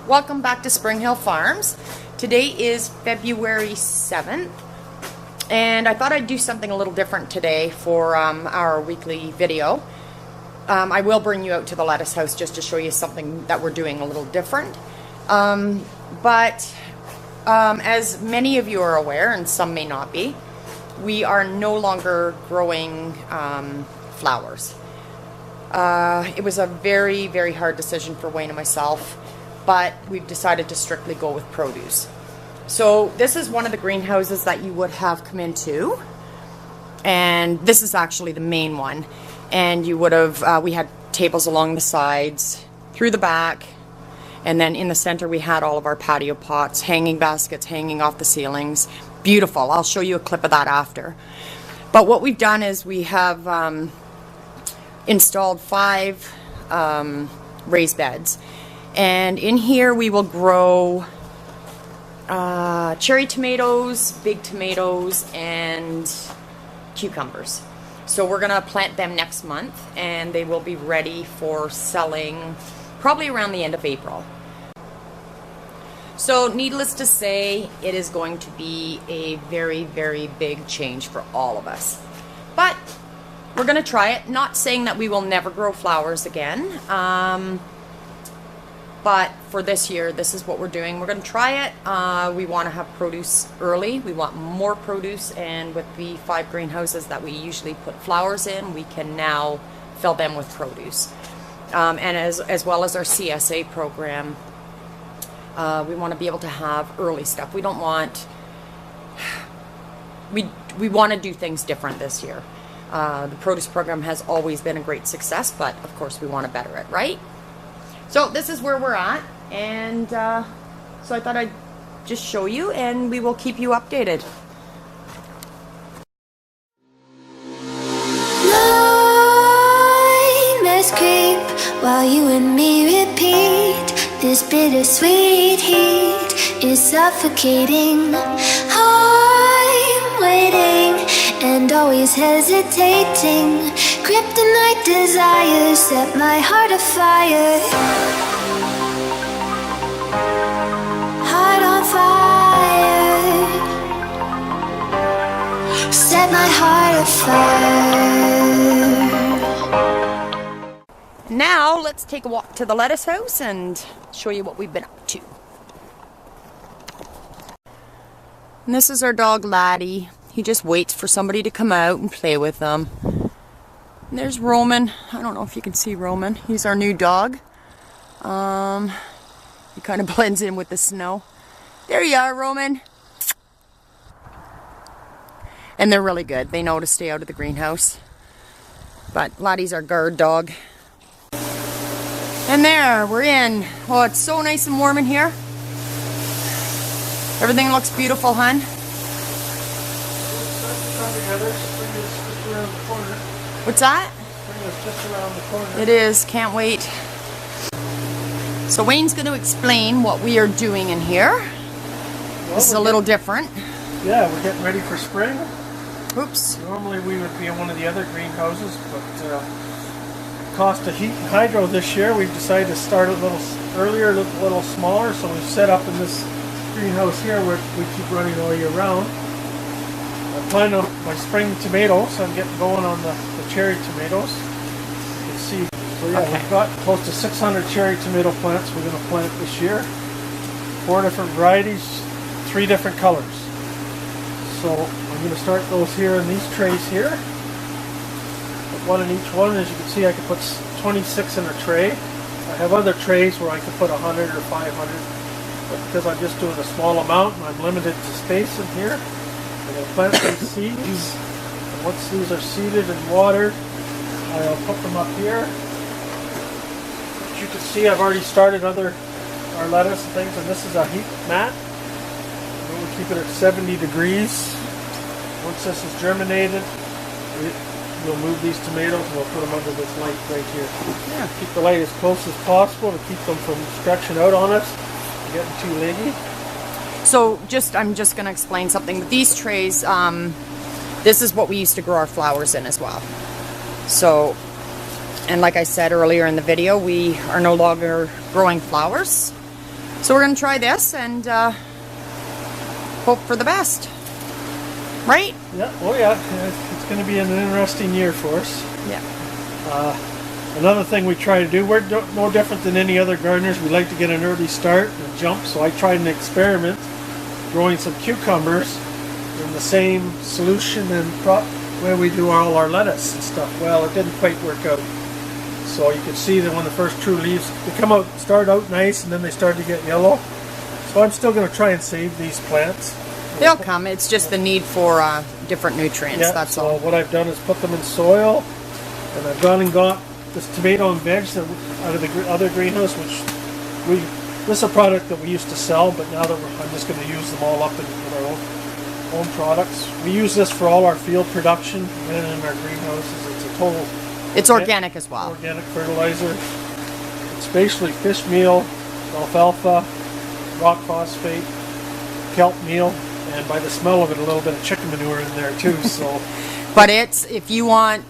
Welcome back to Spring Hill Farms. Today is February 7th, and I thought I'd do something a little different today for our weekly video. I will bring you out to the lettuce house just to show you something that we're doing a little different. But as many of you are aware, and some may not be, we are no longer growing flowers. It was a very, very hard decision for Wayne and myself, but we've decided to strictly go with produce. So this is one of the greenhouses that you would have come into, and this is actually the main one. And you would have, we had tables along the sides, through the back, and then in the center we had all of our patio pots, hanging baskets hanging off the ceilings. Beautiful. I'll show you a clip of that after. But what we've done is we have installed 5 raised beds. And in here we will grow cherry tomatoes, big tomatoes, and cucumbers. So we're going to plant them next month, and they will be ready for selling probably around the end of April. So needless to say, it is going to be a very, very big change for all of us. But we're going to try it. Not saying that we will never grow flowers again. But for this year, this is what we're doing. We're going to try it. We want to have produce early. We want more produce, and with the 5 greenhouses that we usually put flowers in, we can now fill them with produce. And as well as our CSA program, we want to be able to have early stuff. We don't want... We want to do things different this year. The produce program has always been a great success, but of course we want to better it, right? So this is where we're at, and so I thought I'd just show you, and we will keep you updated. Nightmares creep while you and me repeat. This bittersweet heat is suffocating. I'm waiting and always hesitating. Kryptonite desires set my heart afire. Heart on fire. Set my heart afire. Now let's take a walk to the lettuce house and show you what we've been up to. And this is our dog Laddie. He just waits for somebody to come out and play with them. And there's Roman. I don't know if you can see Roman. He's our new dog. He kind of blends in with the snow. There you are, Roman. And they're really good. They know to stay out of the greenhouse. But Laddie's our guard dog. And there, we're in. Oh, it's so nice and warm in here. Everything looks beautiful, hun. What's that? It's just around the corner. It is. Can't wait. So Wayne's going to explain what we are doing in here. Well, this is a little different. Yeah, we're getting ready for spring. Oops. Normally we would be in one of the other greenhouses, but cost of heat and hydro this year, we've decided to start a little earlier, a little smaller. So we've set up in this greenhouse here where we keep running all year round. I'm planting on my spring tomatoes. I'm getting going on the cherry tomatoes. You can see. So yeah, We've got close to 600 cherry tomato plants we're going to plant this year. 4 different varieties, 3 different colors. So I'm going to start those here in these trays here. Put 1 in each one. As you can see, I can put 26 in a tray. I have other trays where I can put 100 or 500. But because I'm just doing a small amount and I'm limited to space in here, I'm going to plant these seeds. And once these are seeded and watered, I'll put them up here. As you can see, I've already started our lettuce and things, and this is a heat mat. We'll keep it at 70 degrees. Once this is germinated, we'll move these tomatoes and we'll put them under this light right here. Yeah. Keep the light as close as possible to keep them from stretching out on us and getting too leggy. So I'm just going to explain something. These trays, this is what we used to grow our flowers in as well. So, and like I said earlier in the video, we are no longer growing flowers. So we're going to try this and hope for the best. Right? Yeah, oh yeah, it's going to be an interesting year for us. Yeah. Another thing we try to do, we're no different than any other gardeners. We like to get an early start and jump, so I tried an experiment growing some cucumbers in the same solution and where we do all our lettuce and stuff. Well, it didn't quite work out. So you can see that when the first true leaves, they start out nice, and then they start to get yellow. So I'm still going to try and save these plants. They'll come. It's just the need for different nutrients, Yeah, that's so all. what I've done is put them in soil, and I've gone and got this tomato and veg out of the other greenhouse, which this is a product that we used to sell, but now that I'm just going to use them all up in our own products. We use this for all our field production and in our greenhouses. It's a total... It's organic as well. Organic fertilizer. It's basically fish meal, alfalfa, rock phosphate, kelp meal, and by the smell of it, a little bit of chicken manure in there too. So, but if you want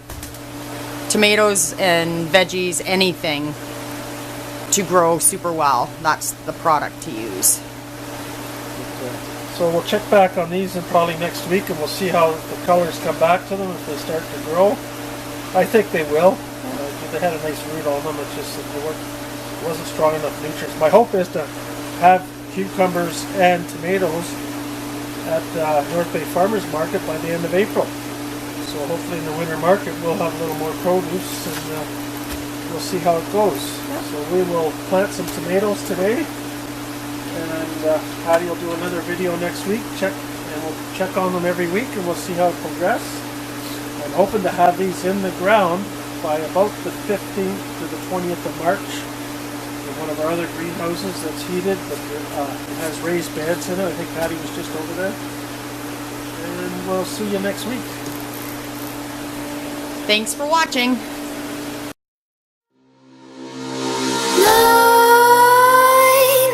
tomatoes and veggies, anything to grow super well, that's the product to use. So we'll check back on these in probably next week, and we'll see how the colors come back to them if they start to grow. I think they will. They had a nice root on them. It's just that there wasn't strong enough nutrients. My hope is to have cucumbers and tomatoes at North Bay Farmers Market by the end of April. So hopefully in the winter market we'll have a little more produce, and we'll see how it goes. Yep. So we will plant some tomatoes today, and Patty will do another video next week. We'll check on them every week, and we'll see how it progresses. I'm hoping to have these in the ground by about the 15th to the 20th of March in one of our other greenhouses that's heated, but it has raised beds in it. I think Patty was just over there. And we'll see you next week. Thanks for watching.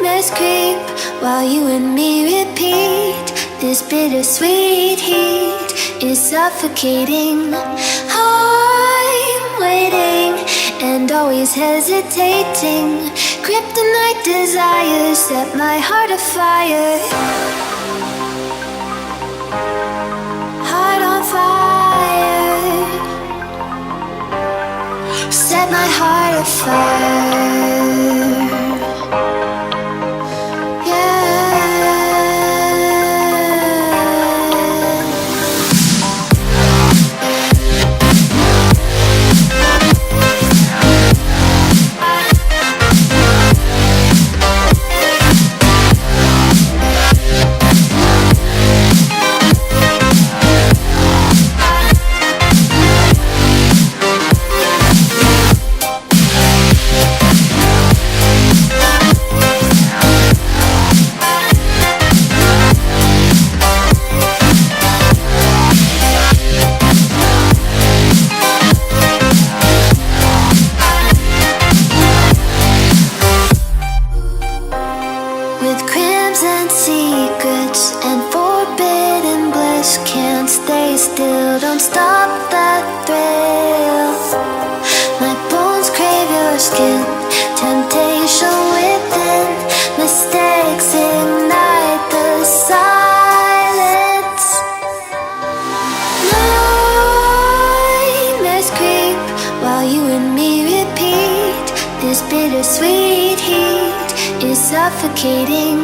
Nightmares creep while you and me repeat. This bittersweet heat is suffocating. I'm waiting and always hesitating. Kryptonite desires set my heart afire. Heart on fire. Set my heart afire. Still don't stop that thrill. My bones crave your skin. Temptation within. Mistakes ignite the silence. Nightmares creep while you and me repeat. This bittersweet heat is suffocating.